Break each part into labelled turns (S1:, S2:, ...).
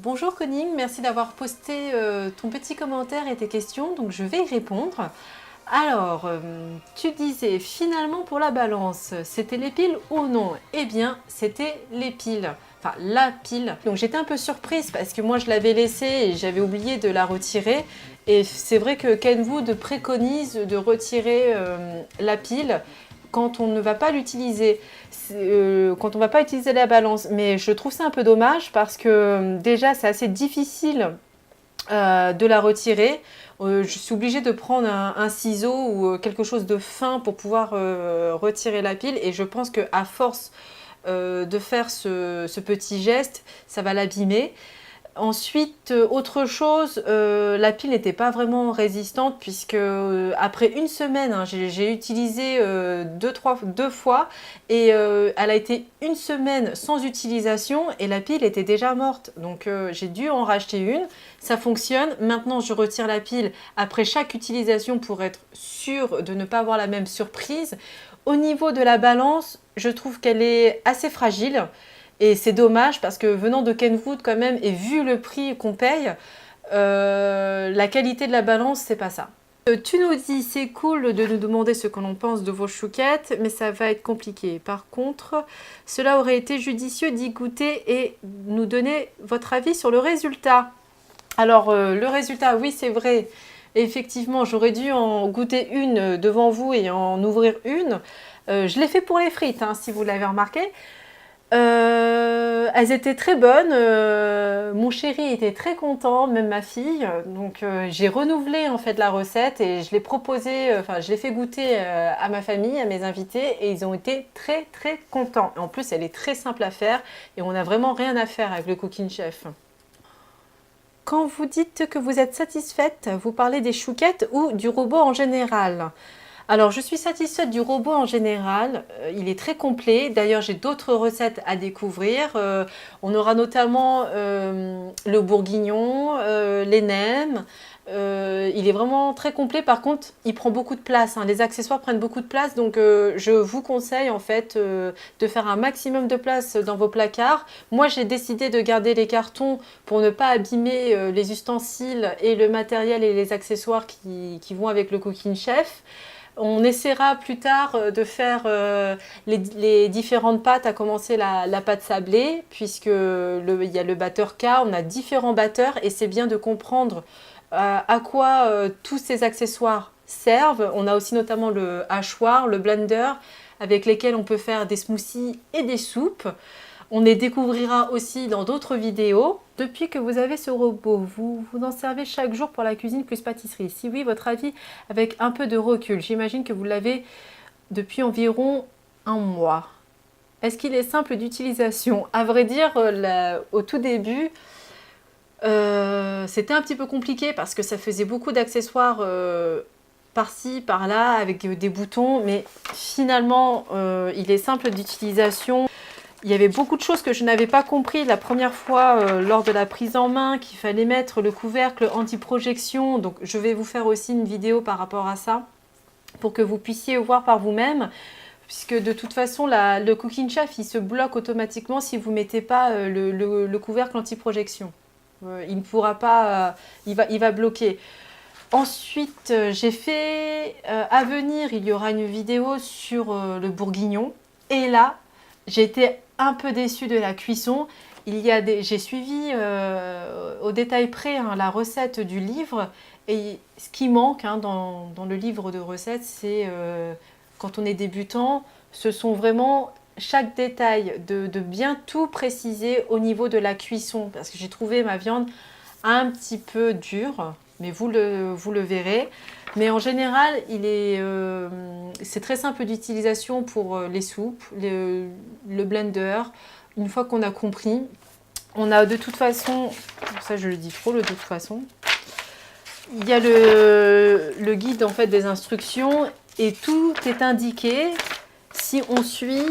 S1: Bonjour Conning, merci d'avoir posté ton petit commentaire et tes questions, donc je vais y répondre. Alors, tu disais finalement pour la balance, c'était les piles ou non? Eh bien, c'était les piles, enfin la pile. Donc j'étais un peu surprise parce que moi je l'avais laissée et j'avais oublié de la retirer. Et c'est vrai que Kenwood préconise de retirer la pile quand on ne va pas l'utiliser, quand on ne va pas utiliser la balance. Mais je trouve ça un peu dommage parce que déjà c'est assez difficile de la retirer. Je suis obligée de prendre un ciseau ou quelque chose de fin pour pouvoir retirer la pile. Et je pense qu'à force de faire ce petit geste, ça va l'abîmer. Ensuite, autre chose, la pile n'était pas vraiment résistante puisque après une semaine, hein, j'ai utilisé deux fois et elle a été une semaine sans utilisation et la pile était déjà morte. Donc j'ai dû en racheter une. Ça fonctionne. Maintenant, je retire la pile après chaque utilisation pour être sûre de ne pas avoir la même surprise. Au niveau de la balance, je trouve qu'elle est assez fragile. Et c'est dommage parce que venant de Kenwood quand même, et vu le prix qu'on paye, la qualité de la balance, c'est pas ça. Tu nous dis, c'est cool de nous demander ce que l'on pense de vos chouquettes, mais ça va être compliqué. Par contre, cela aurait été judicieux d'y goûter et nous donner votre avis sur le résultat. Alors, le résultat, oui, c'est vrai. Effectivement, j'aurais dû en goûter une devant vous et en ouvrir une. Je l'ai fait pour les frites, hein, si vous l'avez remarqué. Elles étaient très bonnes, mon chéri était très content, même ma fille, donc j'ai renouvelé en fait la recette et je l'ai proposé, enfin je l'ai fait goûter à ma famille, à mes invités et ils ont été très très contents. Et en plus elle est très simple à faire et on n'a vraiment rien à faire avec le Cooking Chef. Quand vous dites que vous êtes satisfaite, vous parlez des chouquettes ou du robot en général? Alors, je suis satisfaite du robot en général. Il est très complet. D'ailleurs, j'ai d'autres recettes à découvrir. On aura notamment le bourguignon, les nems. Il est vraiment très complet. Par contre, il prend beaucoup de place, hein. Les accessoires prennent beaucoup de place. Donc, je vous conseille en fait de faire un maximum de place dans vos placards. Moi, j'ai décidé de garder les cartons pour ne pas abîmer les ustensiles et le matériel et les accessoires qui vont avec le Cooking Chef. On essaiera plus tard de faire les différentes pâtes, à commencer la pâte sablée, puisque il y a le batteur K, on a différents batteurs et c'est bien de comprendre à quoi tous ces accessoires servent. On a aussi notamment le hachoir, le blender, avec lesquels on peut faire des smoothies et des soupes. On les découvrira aussi dans d'autres vidéos. Depuis que vous avez ce robot, vous en servez chaque jour pour la cuisine plus pâtisserie? Si oui, votre avis avec un peu de recul. J'imagine que vous l'avez depuis environ un mois. Est-ce qu'il est simple d'utilisation? À vrai dire, au tout début, c'était un petit peu compliqué parce que ça faisait beaucoup d'accessoires par-ci, par-là, avec des boutons. Mais finalement, il est simple d'utilisation. Il y avait beaucoup de choses que je n'avais pas compris la première fois lors de la prise en main, qu'il fallait mettre le couvercle anti-projection. Donc je vais vous faire aussi une vidéo par rapport à ça, pour que vous puissiez voir par vous-même. Puisque de toute façon, le Cooking Chef, il se bloque automatiquement si vous ne mettez pas le couvercle anti-projection. Il ne pourra pas, il va bloquer. Ensuite, j'ai fait à venir, il y aura une vidéo sur le bourguignon. Et là, j'ai été un peu déçue de la cuisson. J'ai suivi au détail près, hein, la recette du livre. Et ce qui manque, hein, dans le livre de recettes, c'est quand on est débutant, ce sont vraiment chaque détail, de bien tout préciser au niveau de la cuisson. Parce que j'ai trouvé ma viande un petit peu dure, mais vous le verrez. Mais en général, c'est très simple d'utilisation pour les soupes, le blender. Une fois qu'on a compris, on a de toute façon, ça je le dis trop, de toute façon, il y a le guide en fait des instructions et tout est indiqué. Si on suit,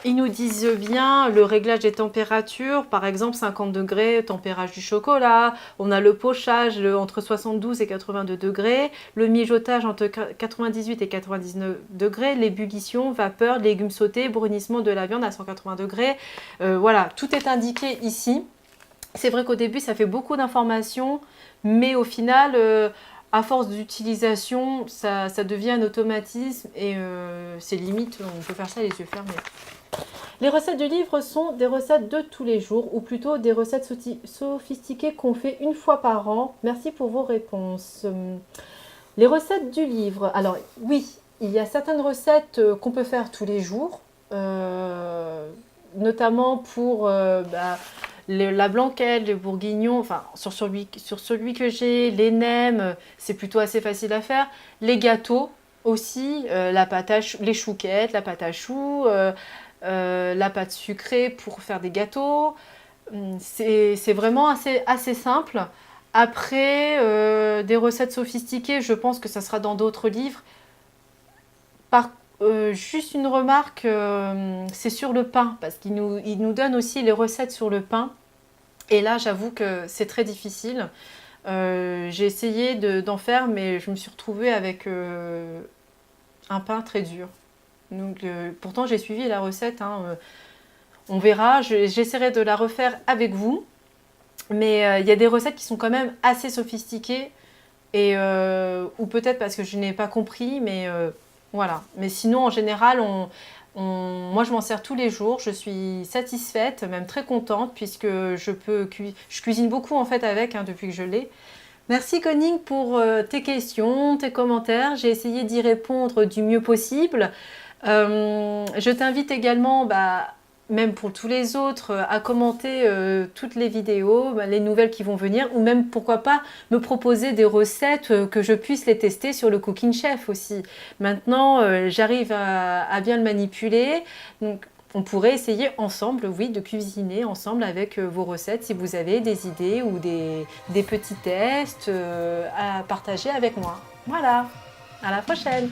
S1: ils nous disent bien le réglage des températures, par exemple 50 degrés, tempérage du chocolat, on a le pochage entre 72 et 82 degrés, le mijotage entre 98 et 99 degrés, l'ébullition, vapeur, légumes sautés, brunissement de la viande à 180 degrés. Voilà, tout est indiqué ici. C'est vrai qu'au début, ça fait beaucoup d'informations, mais au final, à force d'utilisation, ça devient un automatisme et c'est limite, on peut faire ça les yeux fermés. Les recettes du livre sont des recettes de tous les jours, ou plutôt des recettes sophistiquées qu'on fait une fois par an. Merci pour vos réponses. Les recettes du livre. Alors oui, il y a certaines recettes qu'on peut faire tous les jours, notamment pour la blanquette, le bourguignon, enfin sur celui que j'ai, les nems, c'est plutôt assez facile à faire. Les gâteaux aussi, les chouquettes, la pâte à choux, la pâte sucrée pour faire des gâteaux. C'est vraiment assez simple. Après, des recettes sophistiquées, je pense que ça sera dans d'autres livres. Juste une remarque, c'est sur le pain, parce il nous donne aussi les recettes sur le pain. Et là, j'avoue que c'est très difficile. J'ai essayé d'en faire, mais je me suis retrouvée avec un pain très dur. Donc, pourtant, j'ai suivi la recette, hein, on verra, j'essaierai de la refaire avec vous. Mais il y a des recettes qui sont quand même assez sophistiquées. Ou peut-être parce que je n'ai pas compris, mais voilà. Mais sinon, en général, moi, je m'en sers tous les jours. Je suis satisfaite, même très contente, puisque je cuisine beaucoup en fait avec, hein, depuis que je l'ai. Merci Conning pour tes questions, tes commentaires. J'ai essayé d'y répondre du mieux possible. Je t'invite également, même pour tous les autres, à commenter toutes les vidéos, les nouvelles qui vont venir, ou même pourquoi pas me proposer des recettes que je puisse les tester sur le Cooking Chef aussi. Maintenant, j'arrive à bien le manipuler, donc on pourrait essayer ensemble, oui, de cuisiner ensemble avec vos recettes si vous avez des idées ou des petits tests à partager avec moi. Voilà, à la prochaine!